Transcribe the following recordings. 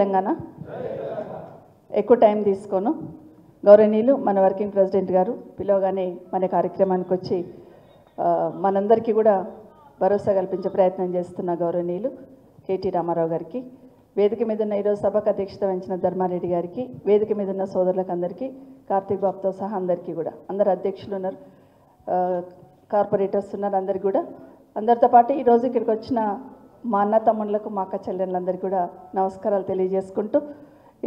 తెలంగాణ. ఎక్కువ టైం తీసుకోను. గౌరవనీయులు మన వర్కింగ్ ప్రెసిడెంట్ గారు పిలవగానే మన కార్యక్రమానికి వచ్చి మనందరికీ కూడా భరోసా కల్పించే ప్రయత్నం చేస్తున్న గౌరవనీయులు కేటీ రామారావు గారికి, వేదిక మీద ఉన్న ఈరోజు సభకు అధ్యక్షత వహించిన ధర్మారెడ్డి గారికి, వేదిక మీద ఉన్న సోదరులకు అందరికీ, కార్తీక్ బాబుతో సహా అందరికీ కూడా, అందరు అధ్యక్షులు ఉన్నారు, కార్పొరేటర్స్ ఉన్నారు, అందరికీ కూడా, అందరితో పాటు ఈరోజు ఇక్కడికి వచ్చిన మా అన్న తమ్ముళ్ళకు, మా అక్క చెల్లెళ్ళందరికీ కూడా నమస్కారాలు తెలియజేసుకుంటూ,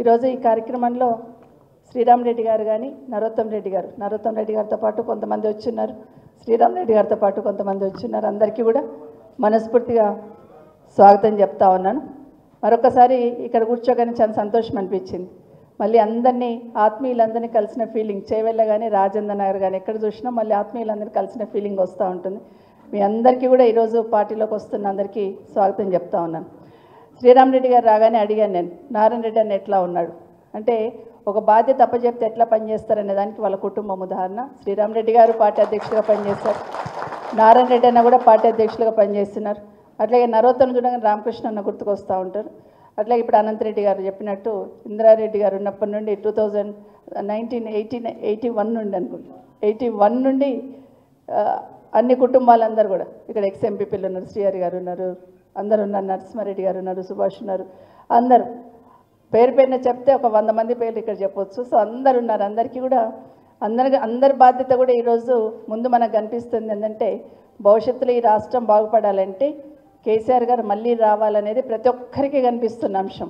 ఈరోజు ఈ కార్యక్రమంలో శ్రీరామ్ రెడ్డి గారు కానీ నరోత్తం రెడ్డి గారితో పాటు కొంతమంది వచ్చున్నారు, శ్రీరామ్ రెడ్డి గారితో పాటు కొంతమంది వచ్చున్నారు, అందరికీ కూడా మనస్ఫూర్తిగా స్వాగతం చెప్తా ఉన్నాను. మరొకసారి ఇక్కడ కూర్చోగానే చాలా సంతోషం అనిపించింది. మళ్ళీ అందరినీ ఆత్మీయులందరినీ కలిసిన ఫీలింగ్, చేవెళ్ళ కానీ రాజేంద్ర నగర్ కానీ ఎక్కడ చూసినా మళ్ళీ ఆత్మీయులందరినీ కలిసిన ఫీలింగ్ వస్తూ ఉంటుంది. మీ అందరికీ కూడా ఈరోజు పార్టీలోకి వస్తున్న అందరికీ స్వాగతం చెప్తా ఉన్నాను. శ్రీరామ్ రెడ్డి గారు రాగానే అడిగాను నేను, నారాయణ రెడ్డి అన్న ఎట్లా ఉన్నాడు అంటే, ఒక బాధ్యత అప్పచెప్తే ఎట్లా పనిచేస్తారనే దానికి వాళ్ళ కుటుంబం ఉదాహరణ. శ్రీరామ్ రెడ్డి గారు పార్టీ అధ్యక్షులుగా పనిచేస్తారు, నారాయణ రెడ్డి అన్న కూడా పార్టీ అధ్యక్షులుగా పనిచేస్తున్నారు. అట్లాగే నరోత్తం చూడగానే రామకృష్ణ అన్న గుర్తుకొస్తూ ఉంటారు. అట్లాగే ఇప్పుడు అనంతరెడ్డి గారు చెప్పినట్టు ఇందిరారెడ్డి గారు ఉన్నప్పటి నుండి 1981 నుండి అనుకుంటా, 81 నుండి అన్ని కుటుంబాలందరూ కూడా ఇక్కడ ఎక్స్ఎంపీపీలు ఉన్నారు, శ్రీహరి గారు ఉన్నారు, అందరు ఉన్నారు, నరసింహారెడ్డి గారు ఉన్నారు, సుభాష్ ఉన్నారు, అందరూ పేరు పేరున చెప్తే ఒక 100 మంది పేర్లు ఇక్కడ చెప్పొచ్చు. సో అందరు ఉన్నారు, అందరికీ కూడా అందరి బాధ్యత కూడా ఈరోజు ముందు మనకు కనిపిస్తుంది ఏంటంటే, భవిష్యత్తులో ఈ రాష్ట్రం బాగుపడాలంటే కేసీఆర్ గారు మళ్ళీ రావాలనేది ప్రతి ఒక్కరికి కనిపిస్తున్న అంశం.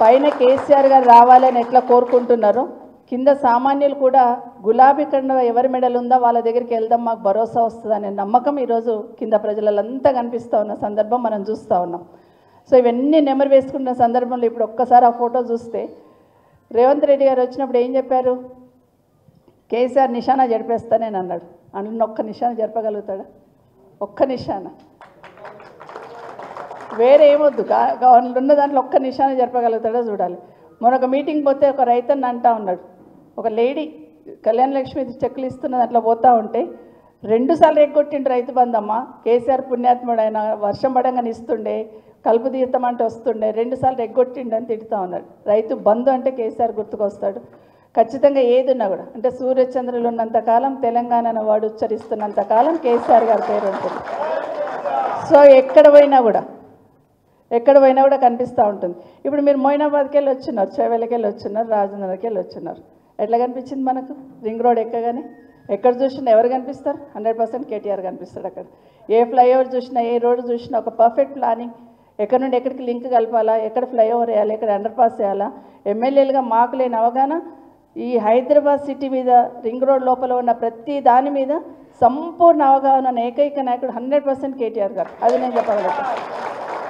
పైన కేసీఆర్ గారు రావాలని ఎట్లా కోరుకుంటున్నారో, కింద సామాన్యులు కూడా గులాబీ కండ ఎవరి మెడలు ఉందో వాళ్ళ దగ్గరికి వెళ్దాం, మాకు భరోసా వస్తుందనే నమ్మకం ఈరోజు కింద ప్రజలంతా కనిపిస్తూ ఉన్న సందర్భం మనం చూస్తూ ఉన్నాం. సో ఇవన్నీ నెమరు వేసుకున్న సందర్భంలో ఇప్పుడు ఒక్కసారి ఆ ఫోటో చూస్తే, రేవంత్ రెడ్డి గారు వచ్చినప్పుడు ఏం చెప్పారు, కేసీఆర్ నిశానా జరిపేస్తానని అన్నాడు. అందులో ఒక్క నిశానా జరపగలుగుతాడా? ఒక్క నిశానా, వేరే ఏమొద్దు, ఉన్న దాంట్లో ఒక్క నిశానా జరపగలుగుతాడో చూడాలి. మరొక మీటింగ్ పోతే ఒక రైతన్న అంటా ఉన్నాడు, ఒక లేడీ కళ్యాణ లక్ష్మి చెక్కులు ఇస్తున్న దాంట్లో పోతూ ఉంటే 2 సార్లు ఎగ్గొట్టిండు రైతు బంధమ్మ, కేసీఆర్ పుణ్యాత్ముడు ఆయన వర్షం పడంగానే ఇస్తుండే, కలుపు తీర్థం అంటే వస్తుండే, 2 సార్లు ఎగ్గొట్టిండు అని తిడుతూ ఉన్నాడు. రైతు బంధు అంటే కేసీఆర్ గుర్తుకొస్తాడు. ఖచ్చితంగా ఏది ఉన్నా కూడా, అంటే సూర్యచంద్రులు ఉన్నంతకాలం, తెలంగాణను వాడు ఉచ్చరిస్తున్నంతకాలం కేసీఆర్ గారి పేరు ఉంటుంది. సో ఎక్కడ పోయినా కూడా కనిపిస్తూ ఉంటుంది. ఇప్పుడు మీరు మొయినాబాద్కి వెళ్ళి వచ్చినారు, చేవెళ్ళకి వెళ్ళి వచ్చినారు, రాజేంద్రకి వెళ్ళి వచ్చినారు, ఎట్లా కనిపించింది మనకు? రింగ్ రోడ్ ఎక్కగానే ఎక్కడ చూసినా ఎవరు కనిపిస్తారు? 100% కేటీఆర్ కనిపిస్తాడు. అక్కడ ఏ ఫ్లైఓవర్ చూసినా, ఏ రోడ్డు చూసినా ఒక పర్ఫెక్ట్ ప్లానింగ్, ఎక్కడి నుండి ఎక్కడికి లింక్ కలపాలా, ఎక్కడ ఫ్లైఓవర్ వేయాలి, ఎక్కడ అండర్ పాస్ చేయాలా, ఎమ్మెల్యేలుగా మాకు లేని అవగాహన ఈ హైదరాబాద్ సిటీ మీద, రింగ్ రోడ్ లోపల ఉన్న ప్రతి దాని మీద సంపూర్ణ అవగాహన ఏకైక నాయకుడు 100% కేటీఆర్ గారు. అది నేను చెప్పగలుగుతాను.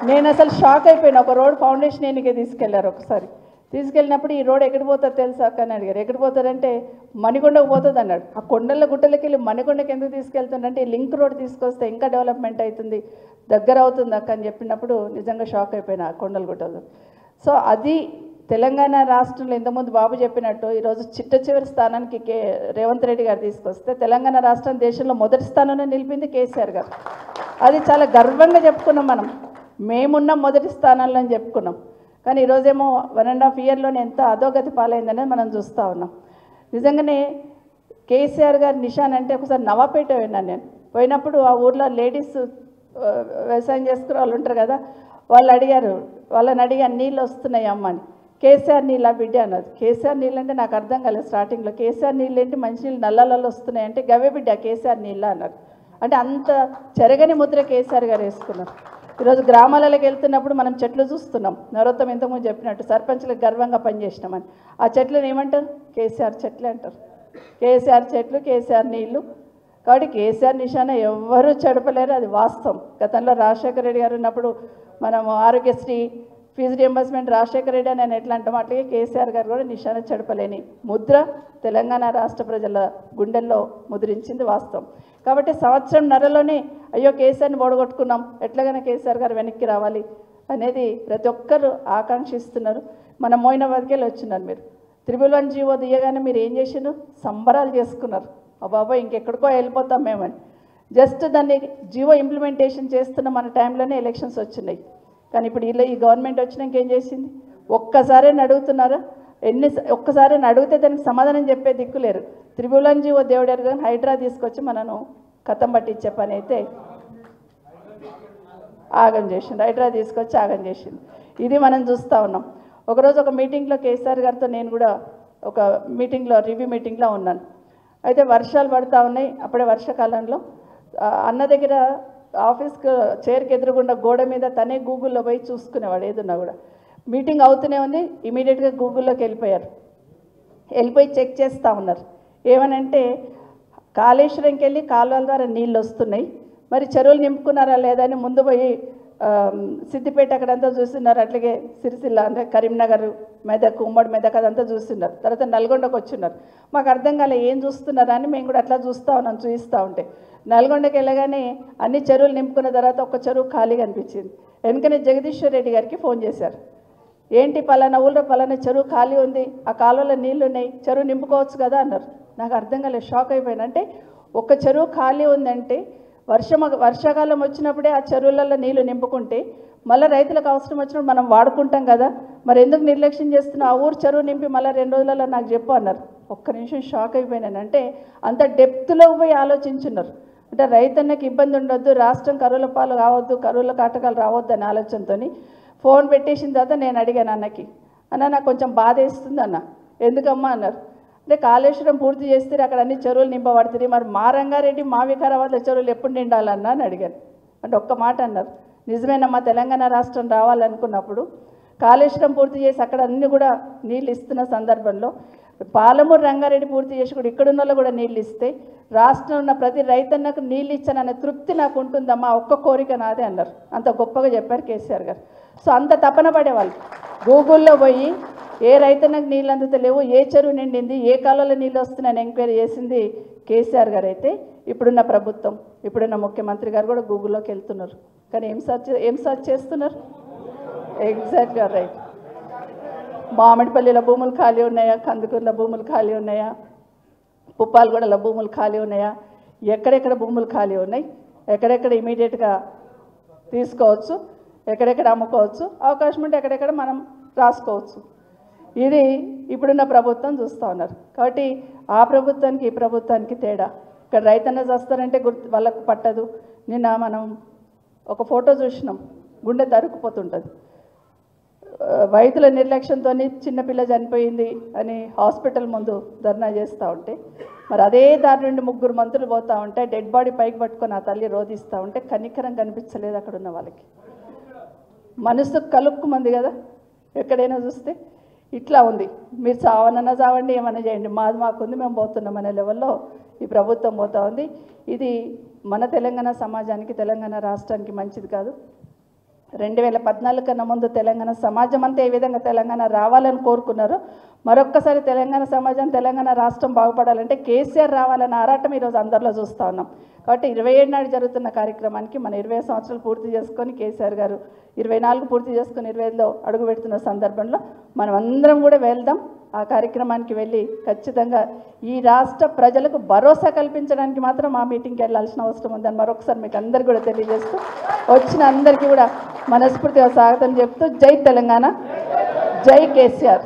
నేను అసలు షాక్ అయిపోయినా. ఒక రోడ్ ఫౌండేషన్ ఎన్నికే తీసుకెళ్లారు, ఒకసారి తీసుకెళ్ళినప్పుడు ఈ రోడ్ ఎక్కడికి పోతుంది తెలుసా అని అడిగారు. ఎక్కడికి పోతుందంటే మణికొండకు పోతుంది అన్నాడు. ఆ కొండల గుట్టలకి వెళ్ళి మణికొండకి ఎందుకు తీసుకెళ్తుందంటే లింక్ రోడ్ తీసుకొస్తే ఇంకా డెవలప్మెంట్ అవుతుంది, దగ్గర అవుతుంది అక్క అని చెప్పినప్పుడు నిజంగా షాక్ అయిపోయినా కొండల గుట్టలు. సో అది తెలంగాణ రాష్ట్రంలో ఇంతకుముందు బాబు చెప్పినట్టు ఈరోజు చిట్ట చివరి స్థానానికి రేవంత్ రెడ్డి గారు తీసుకొస్తే తెలంగాణ రాష్ట్రం దేశంలో మొదటి స్థానంలో నిలిపింది కేసీఆర్ గారు. అది చాలా గర్వంగా చెప్పుకున్నాం మనం. మేమున్నాం మొదటి స్థానంలో అని చెప్పుకున్నాం. కానీ ఈరోజేమో 1.5 ఇయర్లోనే ఎంత అధోగతి పాలైందనేది మనం చూస్తూ ఉన్నాం. నిజంగానే కేసీఆర్ గారి నిశాన్ అంటే ఒకసారి నవాపేట విన్నాను నేను. పోయినప్పుడు ఆ ఊర్లో లేడీస్ వ్యవసాయం చేసుకునే వాళ్ళు ఉంటారు కదా, వాళ్ళని అడిగాను నీళ్ళు వస్తున్నాయి అమ్మ అని. కేసీఆర్ నీళ్ళ బిడ్డ అన్నది. కేసీఆర్ నీళ్ళు అంటే నాకు అర్థం కాలేదు స్టార్టింగ్లో. కేసీఆర్ నీళ్ళు ఏంటి, మంచినీళ్ళు నల్లలలో వస్తున్నాయి అంటే గవే బిడ్డ కేసీఆర్ నీళ్ళ అన్నారు. అంటే అంత చెరగని ముద్ర కేసీఆర్ గారు వేసుకున్నారు. ఈరోజు గ్రామాలలోకి వెళ్తున్నప్పుడు మనం చెట్లు చూస్తున్నాం. నరోత్తం ఇంతకుముందు చెప్పినట్టు సర్పంచ్లకు గర్వంగా పనిచేసినామని. ఆ చెట్లను ఏమంటారు? కేసీఆర్ చెట్లే అంటారు. కేసీఆర్ చెట్లు, కేసీఆర్ నీళ్ళు. కాబట్టి కేసీఆర్ నిశాన ఎవ్వరూ చెడపలేరు, అది వాస్తవం. గతంలో రాజశేఖర రెడ్డి గారు ఉన్నప్పుడు మనం ఆరోగ్యశ్రీ ఫీజు రియంబర్స్మెంట్ రాజశేఖర రెడ్డి అని ఎట్లా అంటాం, అట్లాగే కేసీఆర్ గారు కూడా నిశాన చెడపలేని ముద్ర తెలంగాణ రాష్ట్ర ప్రజల గుండెల్లో ముద్రించింది వాస్తవం. కాబట్టి సంవత్సరంన్నరలోనే అయ్యో కేసీఆర్ని ఓడగొట్టుకున్నాం, ఎట్లాగైనా కేసీఆర్ గారు వెనక్కి రావాలి అనేది ప్రతి ఒక్కరు ఆకాంక్షిస్తున్నారు. మన మోయినాబాద్కి వెళ్ళి వచ్చినారు మీరు. 111 జీవో దియగానే మీరు ఏం చేసినారు? సంబరాలు చేసుకున్నారు. బాబా ఇంకెక్కడికో వెళ్ళిపోతాం మేమని. జస్ట్ దాన్ని జీవో ఇంప్లిమెంటేషన్ చేస్తున్న మన టైంలోనే ఎలక్షన్స్ వచ్చినాయి. కానీ ఇప్పుడు ఈ గవర్నమెంట్ వచ్చినాక ఏం చేసింది? ఒక్కసారి అడుగుతున్నారా? ఒక్కసారి అడిగితే దానికి సమాధానం చెప్పే దిక్కు లేరు. త్రిభువన్ ఓ దేవుడారు కానీ హైడ్రా తీసుకొచ్చి మనను కథం పట్టించే పని అయితే ఆగం చేసింది. హైడ్రా తీసుకొచ్చి ఆగం చేసింది. ఇది మనం చూస్తూ ఉన్నాం. ఒకరోజు ఒక మీటింగ్లో కేసీఆర్ గారితో నేను కూడా ఒక మీటింగ్లో రివ్యూ మీటింగ్లో ఉన్నాను. అయితే వర్షాలు పడుతూ ఉన్నాయి. అప్పుడే వర్షాకాలంలో అన్న దగ్గర ఆఫీస్కి చైర్కి ఎదురుగుండా గోడ మీద తనే గూగుల్లో పోయి చూసుకునేవాడు ఏదున్నా కూడా. మీటింగ్ అవుతూనే ఉంది, ఇమీడియట్గా గూగుల్లోకి వెళ్ళిపోయి చెక్ చేస్తూ ఉన్నారు. ఏమనంటే కాళేశ్వరంకి వెళ్ళి కాలువల ద్వారా నీళ్ళు వస్తున్నాయి, మరి చెరువులు నింపుకున్నారా లేదా అని ముందు పోయి సిద్దిపేట అక్కడంతా చూస్తున్నారు. అట్లాగే సిరిసిల్ల అంటే కరీంనగర్, మెదక్, ఉమ్మడి మెదక్ అదంతా చూస్తున్నారు. తర్వాత నల్గొండకు వచ్చిన్నారు. మాకు అర్థం కాలే ఏం చూస్తున్నారా అని మేము కూడా అట్లా చూస్తూ ఉన్నాం. చూపిస్తూ ఉంటే నల్గొండకి వెళ్ళగానే అన్ని చెరువులు నింపుకున్న తర్వాత ఒక చెరువు ఖాళీగా అనిపించింది. వెనుకనే జగదీశ్వర్ రెడ్డి గారికి ఫోన్ చేశారు. ఏంటి పలానా ఊళ్ళో పలానా చెరువు ఖాళీ ఉంది, ఆ కాలువలో నీళ్ళు ఉన్నాయి, చెరువు నింపుకోవచ్చు కదా అన్నారు. నాకు అర్థం కాలేదు, షాక్ అయిపోయాను. అంటే ఒక చెరువు ఖాళీ ఉందంటే వర్షాకాలం వచ్చినప్పుడే ఆ చెరువులలో నీళ్లు నింపుకుంటే మళ్ళీ రైతులకు అవసరం వచ్చినప్పుడు మనం వాడుకుంటాం కదా, మరి ఎందుకు నిర్లక్ష్యం చేస్తున్నా? ఆ ఊరు చెరువు నింపి మళ్ళీ 2 రోజులలో నాకు చెప్పు అన్నారు. ఒక్క నిమిషం షాక్ అయిపోయినాను. అంటే అంత డెప్త్లో పోయి ఆలోచించున్నారు. అంటే రైతన్నకి ఇబ్బంది ఉండొద్దు, రాష్ట్రం కరువుల పాలు కావద్దు, కరువుల కాటకాలు రావద్దు అనే ఆలోచనతో ఫోన్ పెట్టేసిన తర్వాత నేను అడిగాను అన్నకి, అన్న నాకు కొంచెం బాధ వేస్తుంది అన్న. ఎందుకమ్మా అన్నారు. అంటే కాళేశ్వరం పూర్తి చేస్తే అక్కడ అన్ని చెరువులు నింపబడుతుంది, మరి మా రంగారెడ్డి మా వికారాబాద్లో చెరువులు ఎప్పుడు నిండాలన్నా అని అడిగాను. అంటే ఒక్క మాట అన్నారు, నిజమేనమ్మా తెలంగాణ రాష్ట్రం రావాలనుకున్నప్పుడు కాళేశ్వరం పూర్తి చేసి అక్కడ అన్ని కూడా నీళ్ళు ఇస్తున్న సందర్భంలో పాలమూరు రంగారెడ్డి పూర్తి చేసి కూడా ఇక్కడున్న వాళ్ళు కూడా నీళ్ళు ఇస్తే రాష్ట్రంలో ఉన్న ప్రతి రైతన్నకు నీళ్ళు ఇచ్చాననే తృప్తి నాకు ఉంటుందమ్మా, ఒక్క కోరిక నాదే అన్నారు. అంత గొప్పగా చెప్పారు కేసీఆర్ గారు. సో అంత తపన పడేవాళ్ళు. గూగుల్లో పోయి ఏ రైతన్నకు నీళ్ళు అందుతలేవు, ఏ చెరువు నిండింది, ఏ కాలంలో నీళ్ళు వస్తున్నాయని ఎంక్వైరీ చేసింది కేసీఆర్ గారు. అయితే ఇప్పుడున్న ప్రభుత్వం, ఇప్పుడున్న ముఖ్యమంత్రి గారు కూడా గూగుల్లోకి వెళ్తున్నారు. కానీ ఏం సర్చ్ చేస్తున్నారు? ఎగ్జాక్ట్గా రైట్. మామిడిపల్లిలో భూములు ఖాళీ ఉన్నాయా, కందుకూరులో భూములు ఖాళీ ఉన్నాయా, పుప్పాలగూడలో భూములు ఖాళీ ఉన్నాయా, ఎక్కడెక్కడ భూములు ఖాళీ ఉన్నాయి, ఎక్కడెక్కడ ఇమీడియట్గా తీసుకోవచ్చు, ఎక్కడెక్కడ అమ్ముకోవచ్చు, అవకాశం ఉంటే ఎక్కడెక్కడ మనం రాసుకోవచ్చు. ఇది ఇప్పుడున్న ప్రభుత్వం చూస్తూ ఉన్నారు. కాబట్టి ఆ ప్రభుత్వానికి ఈ ప్రభుత్వానికి తేడా. ఇక్కడ రైతన్న చేస్తారంటే వాళ్ళకు పట్టదు. నిన్న మనం ఒక ఫోటో చూసినాం, గుండె తరుక్కుపోతుంటుంది. వైద్యుల నిర్లక్ష్యంతో చిన్నపిల్ల చనిపోయింది అని హాస్పిటల్ ముందు ధర్నా చేస్తూ ఉంటే, మరి అదే దారి నుండి 3 మంత్రులు పోతూ ఉంటే డెడ్ బాడీ పైకి పట్టుకొని ఆ తల్లి రోధిస్తూ ఉంటే కనికరం కనిపించలేదు అక్కడ ఉన్న వాళ్ళకి. మనసు కలుక్కుమంది కదా ఎక్కడైనా చూస్తే. ఇట్లా ఉంది. మీరు చావనన్నా చావండి, ఏమన్నా చేయండి, మాది మాకుంది, మేము పోతున్నాం అనే లెవెల్లో ఈ ప్రభుత్వం పోతూ ఉంది. ఇది మన తెలంగాణ సమాజానికి, తెలంగాణ రాష్ట్రానికి మంచిది కాదు. 2014 కన్నా ముందు తెలంగాణ సమాజం అంతా ఏ విధంగా తెలంగాణ రావాలని కోరుకున్నారో, మరొక్కసారి తెలంగాణ సమాజం, తెలంగాణ రాష్ట్రం బాగుపడాలంటే కేసీఆర్ రావాలన్న ఆరాటం ఈరోజు అందరిలో చూస్తూ ఉన్నాం. కాబట్టి 27 నాడు జరుగుతున్న కార్యక్రమానికి మన 20 సంవత్సరాలు పూర్తి చేసుకొని కేసీఆర్ గారు 24 పూర్తి చేసుకొని 25లో అడుగు పెడుతున్న సందర్భంలో మనం అందరం కూడా వెళ్దాం. ఆ కార్యక్రమానికి వెళ్ళి ఖచ్చితంగా ఈ రాష్ట్ర ప్రజలకు భరోసా కల్పించడానికి మాత్రం ఆ మీటింగ్కి వెళ్ళాల్సిన అవసరం ఉందని మరొకసారి మీకు అందరికీ కూడా తెలియజేస్తూ, వచ్చిన అందరికీ కూడా మనస్ఫూర్తిగా స్వాగతం చెప్తూ, జై తెలంగాణ, జై కేసీఆర్.